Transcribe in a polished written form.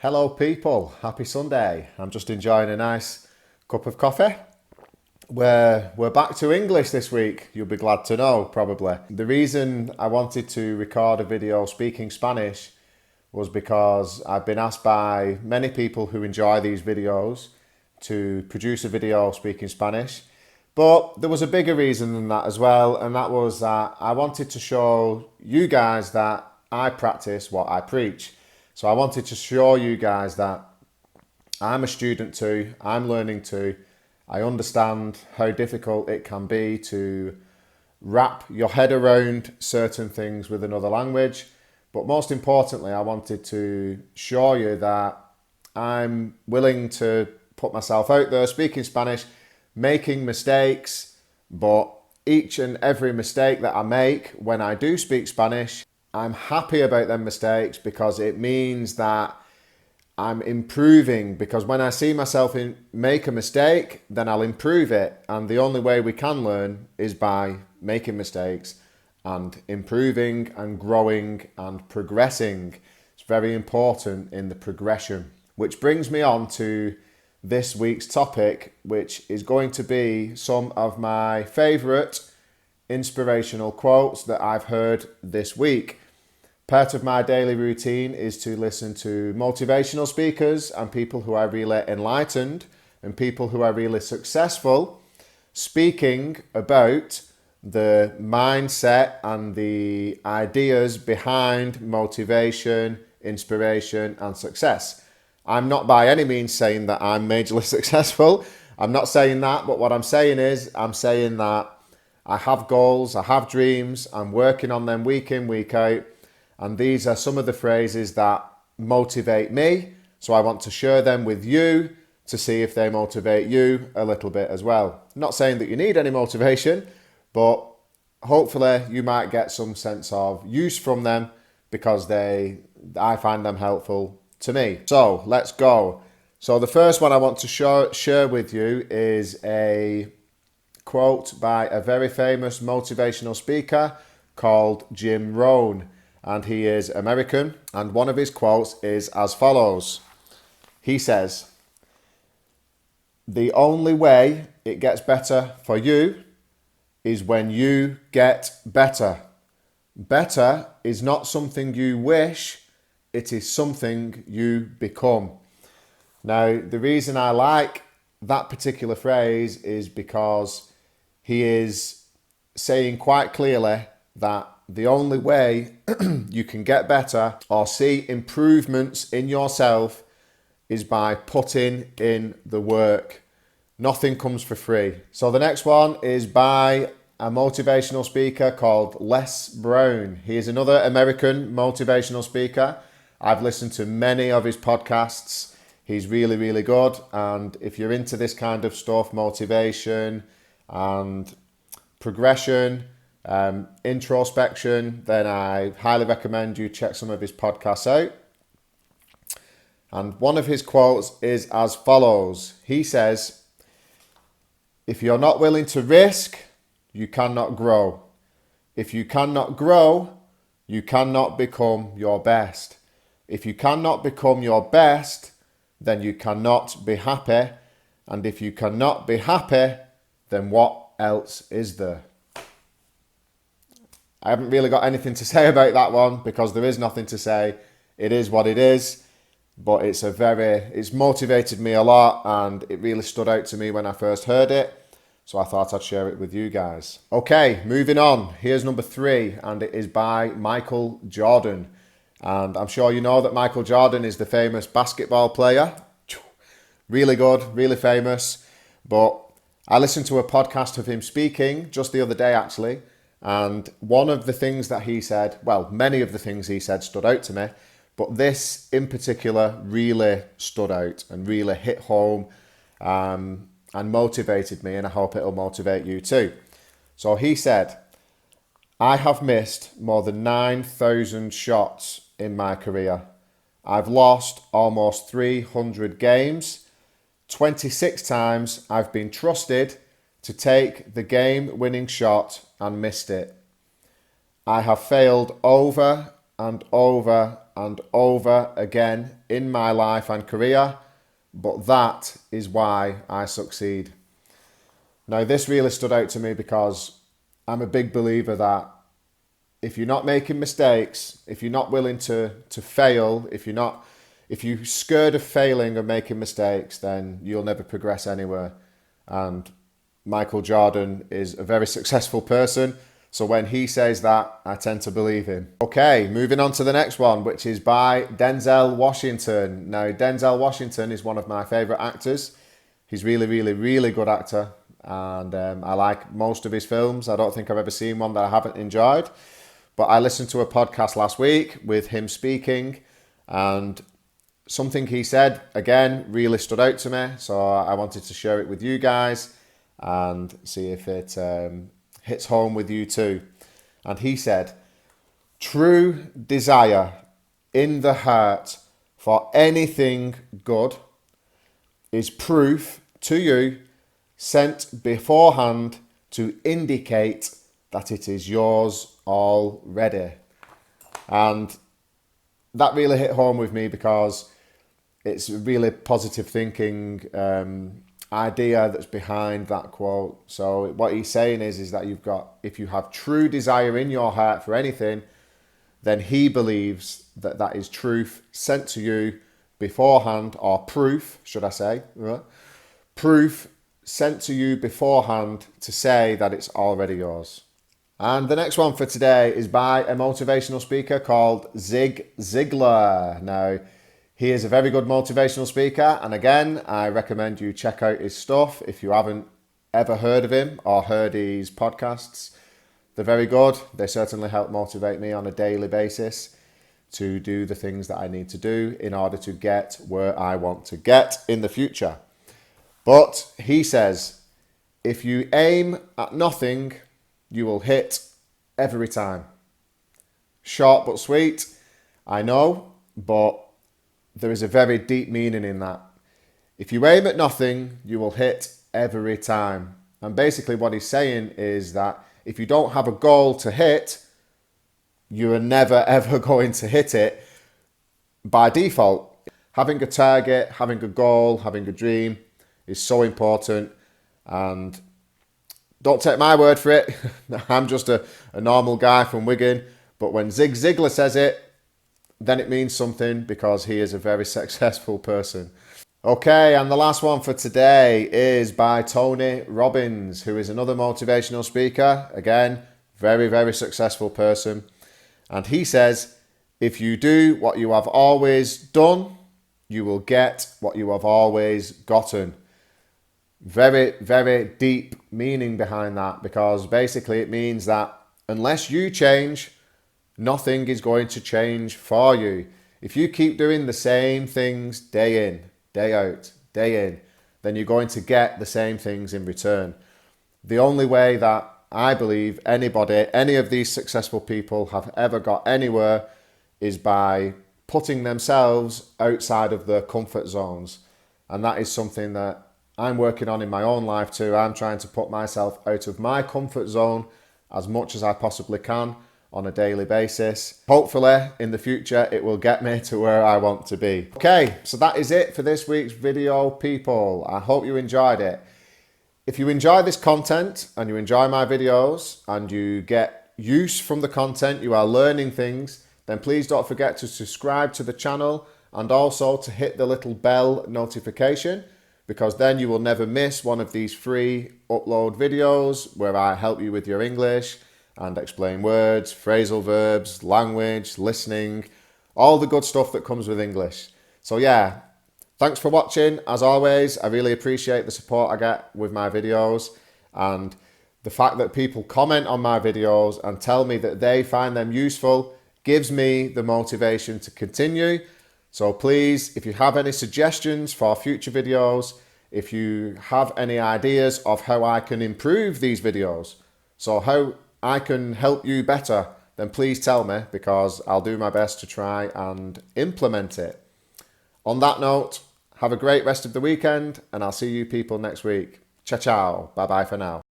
Hello people, happy Sunday. I'm just enjoying a nice cup of coffee. We're back to English this week, you'll be glad to know probably. The reason I wanted to record a video speaking Spanish was because I've been asked by many people who enjoy these videos to produce a video speaking Spanish. But there was a bigger reason than that as well, and that was that I wanted to show you guys that I practice what I preach. So I wanted to show you guys that I'm a student too, I'm learning too. I understand how difficult it can be to wrap your head around certain things with another language. But most importantly, I wanted to show you that I'm willing to put myself out there speaking Spanish, making mistakes, but each and every mistake that I make when I do speak Spanish, I'm happy about them mistakes because it means that I'm improving. Because when I see myself make a mistake, then I'll improve it. And the only way we can learn is by making mistakes and improving and growing and progressing. It's very important in the progression. Which brings me on to this week's topic, which is going to be some of my favourite inspirational quotes that I've heard this week. Part of my daily routine is to listen to motivational speakers and people who are really enlightened and people who are really successful speaking about the mindset and the ideas behind motivation, inspiration and success. I'm not by any means saying that I'm majorly successful. I'm not saying that, but what I'm saying is I'm saying that I have goals, I have dreams, I'm working on them week in, week out. And these are some of the phrases that motivate me. So I want to share them with you to see if they motivate you a little bit as well. I'm not saying that you need any motivation, but hopefully you might get some sense of use from them because I find them helpful to me. So let's go. So the first one I want to share with you is a quote by a very famous motivational speaker called Jim Rohn, and he is American, and one of his quotes is as follows. He says, "The only way it gets better for you is when you get better. Better is not something you wish, it is something you become." Now, the reason I like that particular phrase is because he is saying quite clearly that the only way you can get better or see improvements in yourself is by putting in the work. Nothing comes for free. So the next one is by a motivational speaker called Les Brown. He is another American motivational speaker. I've listened to many of his podcasts. He's really, really good. And if you're into this kind of stuff, motivation and progression, introspection, then I highly recommend you check some of his podcasts out. And one of his quotes is as follows. He says, "If you're not willing to risk, you cannot grow. If you cannot grow, you cannot become your best. If you cannot become your best, then you cannot be happy. And if you cannot be happy, then what else is there?" I haven't really got anything to say about that one because there is nothing to say. It is what it is, but it's motivated me a lot and it really stood out to me when I first heard it. So I thought I'd share it with you guys. Okay, moving on. Here's number 3 and it is by Michael Jordan. And I'm sure you know that Michael Jordan is the famous basketball player. Really good, really famous. But I listened to a podcast of him speaking just the other day actually. And one of the things that he said, well, many of the things he said stood out to me, but this in particular really stood out and really hit home and motivated me, and I hope it'll motivate you too. So he said, "I have missed more than 9,000 shots in my career. I've lost almost 300 games. 26 times I've been trusted to take the game-winning shot and missed it. I have failed over and over and over again in my life and career, but that is why I succeed. Now, this really stood out to me because I'm a big believer that if you're not making mistakes, if you're not willing to fail, if you're scared of failing and making mistakes, then you'll never progress anywhere. And Michael Jordan is a very successful person. So when he says that, I tend to believe him. Okay, moving on to the next one, which is by Denzel Washington. Now, Denzel Washington is one of my favorite actors. He's really, really, really good actor. And I like most of his films. I don't think I've ever seen one that I haven't enjoyed. But I listened to a podcast last week with him speaking, and something he said, again, really stood out to me. So I wanted to share it with you guys and see if it hits home with you too. And he said, true desire in the heart for anything good is proof to you sent beforehand to indicate that it is yours already. And that really hit home with me because it's a really positive thinking idea that's behind that quote. So what he's saying is that if you have true desire in your heart for anything, then he believes that that is truth sent to you beforehand, or proof, should I say, proof sent to you beforehand to say that it's already yours. And the next one for today is by a motivational speaker called Zig Ziglar. Now, he is a very good motivational speaker, and again, I recommend you check out his stuff if you haven't ever heard of him or heard his podcasts. They're very good. They certainly help motivate me on a daily basis to do the things that I need to do in order to get where I want to get in the future. But he says, if you aim at nothing, you will hit every time. Short but sweet, I know, but there is a very deep meaning in that. If you aim at nothing, you will hit every time. And basically what he's saying is that if you don't have a goal to hit, you are never ever going to hit it by default. Having a target, having a goal, having a dream is so important. And don't take my word for it. I'm just a normal guy from Wigan. But when Zig Ziglar says it, then it means something because he is a very successful person. Okay, and the last one for today is by Tony Robbins, who is another motivational speaker. Again, very, very successful person. And he says, if you do what you have always done, you will get what you have always gotten. Very, very deep meaning behind that, because basically it means that unless you change, nothing is going to change for you. If you keep doing the same things day in, day out, day in, then you're going to get the same things in return. The only way that I believe any of these successful people have ever got anywhere is by putting themselves outside of their comfort zones. And that is something that I'm working on in my own life too. I'm trying to put myself out of my comfort zone as much as I possibly can on a daily basis. Hopefully in the future it will get me to where I want to be. Okay, so that is it for this week's video, people. I hope you enjoyed it. If you enjoy this content and you enjoy my videos and you get use from the content, you are learning things, then please don't forget to subscribe to the channel and also to hit the little bell notification, because then you will never miss one of these free upload videos where I help you with your English and explain words, phrasal verbs, language, listening, all the good stuff that comes with English. So yeah, thanks for watching. As always, I really appreciate the support I get with my videos, and the fact that people comment on my videos and tell me that they find them useful gives me the motivation to continue. So please, if you have any suggestions for future videos, if you have any ideas of how I can improve these videos, so how I can help you better, then please tell me, because I'll do my best to try and implement it. On that note, have a great rest of the weekend, and I'll see you people next week. Ciao, ciao. Bye-bye for now.